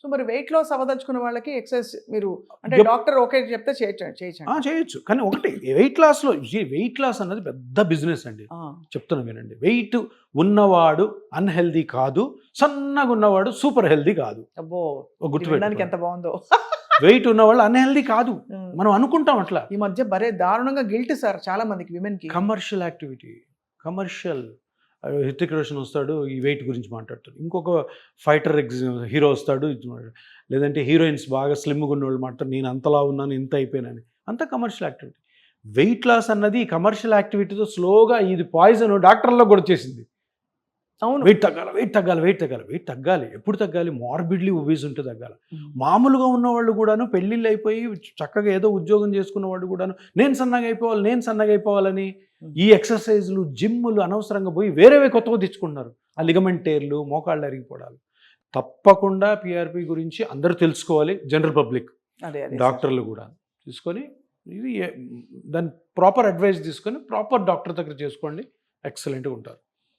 So మరి weight loss అవ్వదలుచుకున్న వాళ్ళకి exercise మీరు అంటే ఎప్- డాక్టర్ ఓకే చెప్తే చేయొచ్చండి. చేయొచ్చు. కానీ ఒకటి వెయిట్ లాస్ అన్నది పెద్ద బిజినెస్ అండి. చెప్తున్నా వినండి. వెయిట్ ఉన్నవాడు అన్హెల్దీ కాదు, సన్నగా ఉన్నవాడు సూపర్ హెల్దీ కాదు. అబ్బో గుర్తుపెట్టుకోండి. వినడానికి ఎంత బాగుందో. వెయిట్ ఉన్నవాళ్ళు అన్హెల్దీ కాదు, మనం అనుకుంటాం అట్లా. ఈ మధ్య బరే దారుణంగా గిల్ట్ సార్ చాలా మందికి విమెన్ కి. Commercial activity, commercial. Hrithik Roshan వస్తాడు, ఈ వెయిట్ గురించి మాట్లాడతాడు. ఇంకొక ఫైటర్ హీరో వస్తాడు, లేదంటే హీరోయిన్స్ బాగా స్లిమ్గా ఉన్నవాళ్ళు మాట్లాడు, నేను అంతలా ఉన్నాను, ఇంత అయిపోయినాను. అంత కమర్షియల్ యాక్టివిటీ. వెయిట్ లాస్ అన్నది కమర్షియల్ యాక్టివిటీతో స్లోగా ఇది పాయిజన్ డాక్టర్లో కూడా వచ్చేసింది. అవును. వెయిట్ తగ్గాలి. ఎప్పుడు తగ్గాలి? మార్బిడ్లీ ఒబీస్ ఉంటే తగ్గాలి. మామూలుగా ఉన్నవాళ్ళు కూడాను పెళ్ళిళ్ళు అయిపోయి చక్కగా ఏదో ఉద్యోగం చేసుకున్న వాళ్ళు కూడాను నేను సన్నగా అయిపోవాలని ఈ ఎక్సర్సైజ్లు, జిమ్లు అనవసరంగా పోయి వేరేవే కొత్తగా తెచ్చుకుంటున్నారు. ఆ లిగమెంట్ టేర్లు, మోకాళ్ళు అరిగిపోవడాలు. తప్పకుండా పిఆర్పి గురించి అందరూ తెలుసుకోవాలి. జనరల్ పబ్లిక్, డాక్టర్లు కూడా తీసుకొని ఇది దాని ప్రాపర్ అడ్వైస్ తీసుకొని ప్రాపర్ డాక్టర్ దగ్గర చేసుకోండి. ఎక్సలెంట్గా ఉంటారు.